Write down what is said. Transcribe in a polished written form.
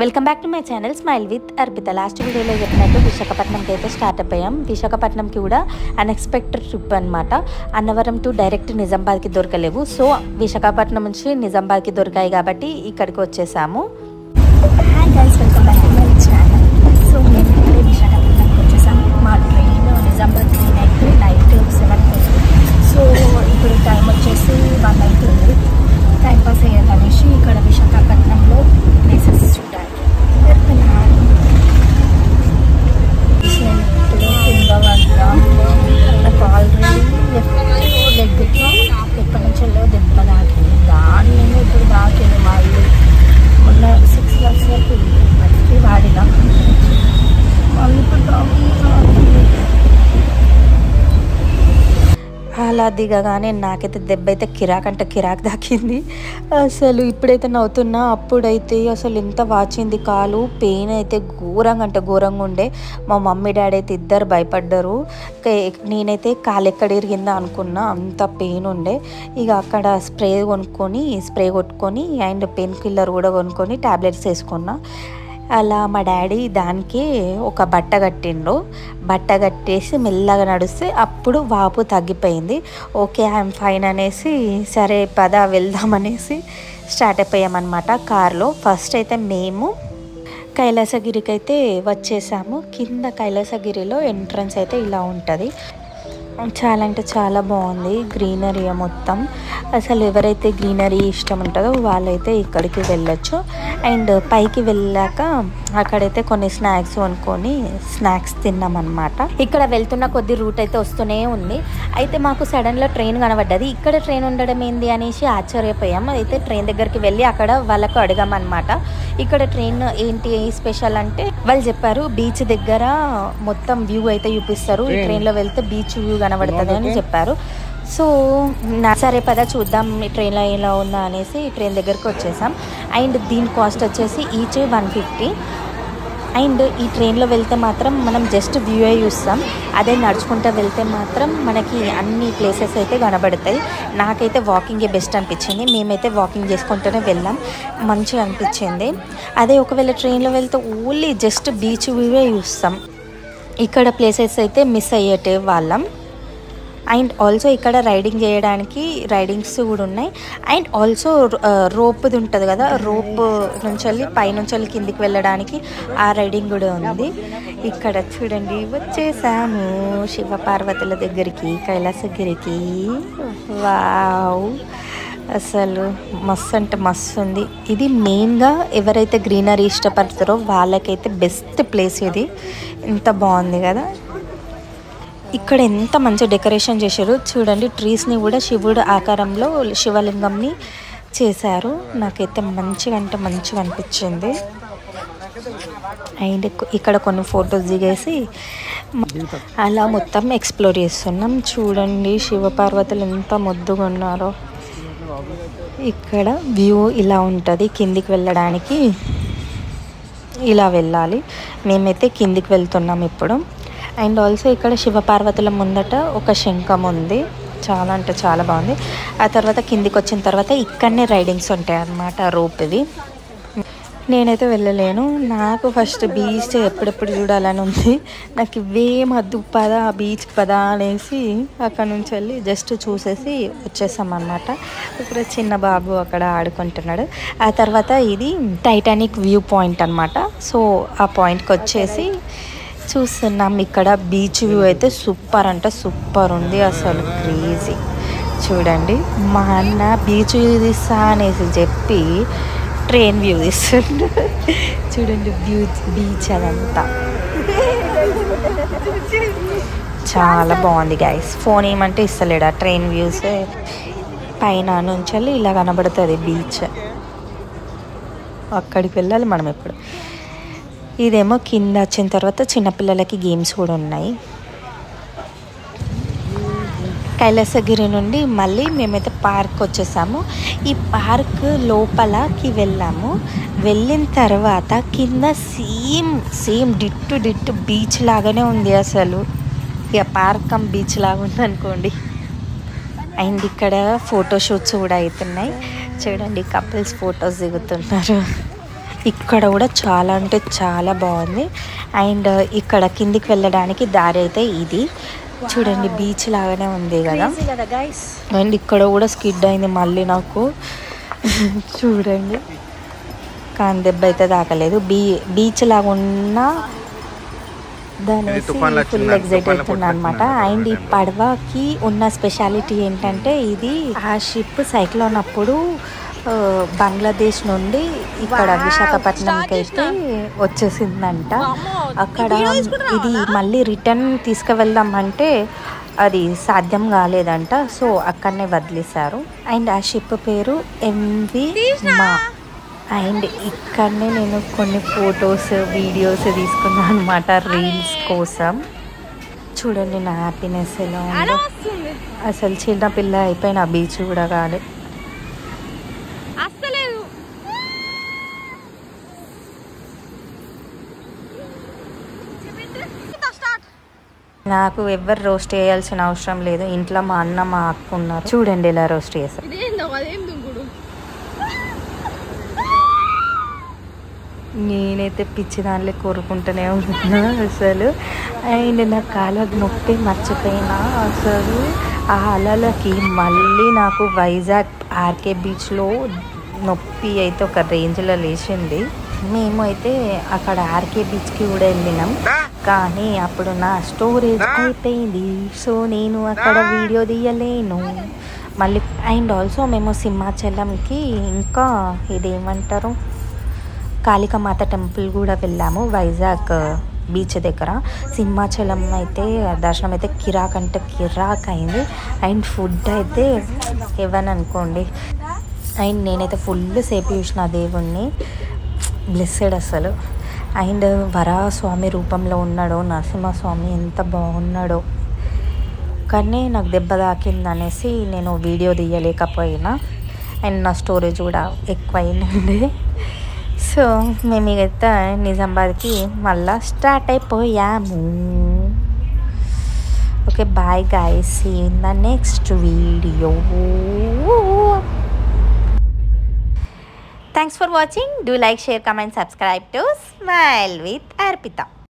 Welcome back to my channel smile with Arpita. Last వీడియోలో చెప్పినట్టు విశాఖపట్నంకి అయితే స్టార్ట్ అయిపోయాం. విశాఖపట్నంకి కూడా అన్ఎక్స్పెక్టెడ్ ట్రిప్ అనమాట. అన్నవరం టు డైరెక్ట్ నిజామాబాద్కి దొరకలేవు, సో విశాఖపట్నం నుంచి నిజామాబాద్కి దొరికాయి కాబట్టి ఇక్కడికి వచ్చేసాము. Hi guys, welcome back to my channel. So మేము ఇప్పుడే విశాఖపట్నంకి వచ్చేసాము. మా ట్రైన్ నిజామాబాద్ ట్రైన్ అయితే నైట్ 7 సో ఇప్పుడు టైం వచ్చేసి 1 అవుతుంది. టైం పాస్ అయ్యేదనేసి ఇక్కడ విశాఖపట్నంలో ప్లేసెస్ చూడడానికి వెళ్తున్నాను. కింద వద్ద నాకు ఆల్రెడీ లెగ్కి ఎప్పటి నుంచో దెబ్బ తాకింది. దాని నేను ఇప్పుడు తాకింది మా ఇల్లు మొన్న 6 months వరకు బట్టి వాడినా మళ్ళీ ఇప్పుడు అలా దిగగానే నాకైతే దెబ్బ అయితే కిరాక్ అంటే కిరాక్ తాకింది. అసలు ఇప్పుడైతే నవ్వుతున్నా, అప్పుడైతే అసలు ఎంత వాచింది కాలు. పెయిన్ అయితే ఘోరంగా అంటే ఘోరంగా ఉండే. మా మమ్మీ డాడీ అయితే ఇద్దరు భయపడ్డారు. నేనైతే కాలు ఎక్కడ ఇరిగిందా అనుకున్నా, అంత పెయిన్ ఉండే. ఇక అక్కడ స్ప్రే కొట్టుకొని అండ్ పెయిన్ కిల్లర్ కూడా కొనుక్కొని ట్యాబ్లెట్స్ వేసుకున్నా. అలా మా డాడీ దానికి ఒక బట్ట కట్టిండు. బట్ట కట్టేసి మెల్లగా నడిస్తే అప్పుడు వాపు తగ్గిపోయింది. ఓకే, ఐఎమ్ ఫైన్ అనేసి సరే పద వెళ్దామనేసి స్టార్ట్ అయిపోయామన్నమాట కార్లో. ఫస్ట్ అయితే మేము కైలాసగిరికి అయితే వచ్చేసాము. కింద కైలాసగిరిలో ఎంట్రన్స్ అయితే ఇలా ఉంటుంది. చాలా అంటే చాలా బాగుంది, గ్రీనరీ మొత్తం. అసలు ఎవరైతే గ్రీనరీ ఇష్టం ఉంటుందో వాళ్ళైతే ఇక్కడికి వెళ్ళొచ్చు. అండ్ పైకి వెళ్ళాక అక్కడైతే కొన్ని స్నాక్స్ కొనుక్కొని స్నాక్స్ తిన్నామన్నమాట. ఇక్కడ వెళ్తున్న కొద్ది రూట్ అయితే వస్తూనే ఉంది. అయితే మాకు సడన్గా ట్రైన్ కనబడ్డది. ఇక్కడ ట్రైన్ ఉండడం ఏంది అనేసి ఆశ్చర్యపోయాం. అయితే ట్రైన్ దగ్గరికి వెళ్ళి అక్కడ వాళ్ళకు అడిగామన్నమాట, ఇక్కడ ట్రైన్ ఏంటి స్పెషల్ అంటే వాళ్ళు చెప్పారు బీచ్ దగ్గర మొత్తం వ్యూ అయితే చూపిస్తారు, ఈ ట్రైన్లో వెళ్తే బీచ్ వ్యూ కనబడుతుంది అని చెప్పారు. సో సరే పద చూద్దాం ఈ ట్రైన్లో ఎలా ఉందా అనేసి ట్రైన్ దగ్గరికి వచ్చేసాం. అండ్ దీని కాస్ట్ వచ్చేసి ఈచ్ 150. అండ్ ఈ ట్రైన్లో వెళ్తే మాత్రం మనం జస్ట్ వ్యూ చూస్తాం. అదే నడుచుకుంటూ వెళ్తే మాత్రం మనకి అన్ని ప్లేసెస్ అయితే కనబడతాయి. నాకైతే వాకింగే బెస్ట్ అనిపించింది. మేమైతే వాకింగ్ చేసుకుంటూనే వెళ్ళాం, మంచిగా అనిపించింది. అదే ఒకవేళ ట్రైన్లో వెళ్తే ఓన్లీ జస్ట్ బీచ్ వ్యూవే చూస్తాం. ఇక్కడ ప్లేసెస్ అయితే మిస్ అయ్యేటే వాళ్ళం. అండ్ ఆల్సో ఇక్కడ రైడింగ్ చేయడానికి రైడింగ్స్ కూడా ఉన్నాయి. అండ్ ఆల్సో రోప్ది ఉంటుంది కదా, రోప్ నుంచి వెళ్ళి పైనుంచి వెళ్ళి కిందికి వెళ్ళడానికి ఆ రైడింగ్ కూడా ఉంది. ఇక్కడ చూడండి వచ్చేసాము శివపార్వతుల దగ్గరికి, కైలాసగిరికి. వావ్, అసలు మస్తు అంటే మస్తు ఉంది. ఇది మెయిన్గా ఎవరైతే గ్రీనరీ ఇష్టపడతారో వాళ్ళకైతే బెస్ట్ ప్లేస్ ఇది. ఎంత బాగుంది కదా. ఇక్కడ ఎంత మంచి డెకరేషన్ చేశారు చూడండి. ట్రీస్ని కూడా శివుడు ఆకారంలో శివలింగంని చేశారు. నాకైతే మంచిగా అంటే మంచిగా అనిపించింది. అండ్ ఇక్కడ కొన్ని ఫొటోస్ దిగేసి అలా మొత్తం ఎక్స్ప్లోర్ చేస్తున్నాం. చూడండి శివపార్వతులు ఎంత ముద్దుగా ఉన్నారో. ఇక్కడ వ్యూ ఇలా ఉంటుంది. కిందికి వెళ్ళడానికి ఇలా వెళ్ళాలి. మేమైతే కిందికి వెళ్తున్నాం ఇప్పుడు. అండ్ ఆల్సో ఇక్కడ శివపార్వతుల ముందట ఒక శంఖం ఉంది, చాలా అంటే చాలా బాగుంది. ఆ తర్వాత కిందికి వచ్చిన తర్వాత ఇక్కడనే రైడింగ్స్ ఉంటాయి అన్నమాట, రోప్ ఇది. నేనైతే వెళ్ళలేను, నాకు ఫస్ట్ బీచ్ ఎప్పుడెప్పుడు చూడాలని ఉంది. నాకు ఇవేం వద్దు, పద బీచ్కి పద అనేసి అక్కడ నుంచి వెళ్ళి జస్ట్ చూసేసి వచ్చేసాం అన్నమాట. ఇక్కడ చిన్న బాబు అక్కడ ఆడుకుంటున్నాడు. ఆ తర్వాత ఇది టైటానిక్ వ్యూ పాయింట్ అన్నమాట. సో ఆ పాయింట్కి వచ్చేసి చూస్తున్నాం. ఇక్కడ బీచ్ వ్యూ అయితే సూపర్ అంటే సూపర్ ఉంది, అసలు క్రేజీ. చూడండి మా అన్న బీచ్ వ్యూ తీస్తా అనేసి చెప్పి ట్రైన్ వ్యూ తీస్తుండు. చూడండి బీచ్ అదంతా చాలా బాగుంది గైస్. ఫోన్ ఏమంటే ఇస్తలేడు, ఆ ట్రైన్ వ్యూస్ పైన నుంచి ఇలా కనబడుతుంది బీచ్. అక్కడికి వెళ్ళాలి మనం ఇప్పుడు. ఇదేమో కింద వచ్చిన తర్వాత చిన్నపిల్లలకి గేమ్స్ కూడా ఉన్నాయి. కైలాసగిరి నుండి మళ్ళీ మేమైతే పార్క్ వచ్చేసాము. ఈ పార్క్ లోపలకి వెళ్ళాము. వెళ్ళిన తర్వాత కింద సేమ్ డిట్టు బీచ్ లాగానే ఉంది అసలు. ఇక పార్క్ బీచ్ లాగా ఉంది అనుకోండి. అండ్ ఇక్కడ ఫోటోషూట్స్ కూడా అవుతున్నాయి. చూడండి కపుల్స్ ఫొటోస్ దిగుతున్నారు. ఇక్కడ కూడా చాలా అంటే చాలా బాగుంది. అండ్ ఇక్కడ కిందికి వెళ్ళడానికి దారి అయితే ఇది చూడండి, బీచ్ లాగానే ఉంది కదా. అండ్ ఇక్కడ కూడా స్కిడ్ అయింది మళ్ళీ నాకు చూడండి, కానీ దెబ్బ అయితే తాకలేదు. బీచ్ లాగా ఉన్న దాని ఫుల్ ఎగ్జైట్ అవుతుంది అనమాట. అండ్ ఈ పడవకి ఉన్న స్పెషాలిటీ ఏంటంటే, ఇది ఆ షిప్ సైక్లోన్ అప్పుడు బంగ్లాదేశ్ నుండి ఇక్కడ విశాఖపట్నంకి అయితే వచ్చేసిందంట. అక్కడ ఇది మళ్ళీ రిటర్న్ తీసుకువెళ్దామంటే అది సాధ్యం కాలేదంట. సో అక్కడనే వదిలేశారు. అండ్ ఆ షిప్ పేరు ఎంవి మా. అండ్ ఇక్కడనే నేను కొన్ని ఫొటోస్ వీడియోస్ తీసుకున్నాను అనమాట రీల్స్ కోసం. చూడండి నా హ్యాపీనెస్ ఎలా ఉందో. అసలు చిన్న పిల్ల అయిపోయిన బీచ్ కూడా కాదు. నాకు ఎవరు రోస్ట్ చేయాల్సిన అవసరం లేదు. ఇంట్లో మా అన్న మా అక్క ఉన్నారు. చూడండి ఎలా రోస్ట్ చేస్తారు. నేనైతే పిచ్చి దానిలో కోరుకుంటూనే ఉంటున్నా అసలు. అండ్ నా కాళ్ళకు నొప్పి మర్చిపోయినా అసలు. ఆ అలలకి మళ్ళీ నాకు వైజాగ్ ఆర్కే బీచ్లో నొప్పి అయితే ఒక రేంజ్లో లేచింది. మేము అయితే అక్కడ ఆర్కే బీచ్కి కూడా వెళ్ళినాం, కానీ అప్పుడు నా స్టోరేజ్ అయిపోయింది. సో నేను అక్కడ వీడియో తీయలేను మళ్ళీ. అండ్ ఆల్సో మేము సింహాచలంకి ఇంకా ఇదేమంటారు కాళికామాత టెంపుల్ కూడా వెళ్ళాము వైజాగ్ బీచ్ దగ్గర. సింహాచలం అయితే దర్శనం అయితే కిరాక్ అంటే కిరాక్ అయింది. అండ్ ఫుడ్ అయితే ఇవ్వని అనుకోండి. అండ్ నేనైతే ఫుల్ సేపు చూసిన దేవుణ్ణి, బ్లెస్సెడ్ అసలు. అండ్ వరాహస్వామి రూపంలో ఉన్నాడో, నరసింహస్వామి ఎంత బాగున్నాడో. కానీ నాకు దెబ్బ తాకింది అనేసి నేను వీడియో తీయలేకపోయినా. అండ్ నా స్టోరేజ్ కూడా ఎక్కువ అయింది. సో మేము అయితే నిజామాబాద్కి మళ్ళీ స్టార్ట్ అయిపోయాము. Okay, bye guys, see you in the next video. Thanks for watching. Do like, share, comment, subscribe to Smile with Arpita.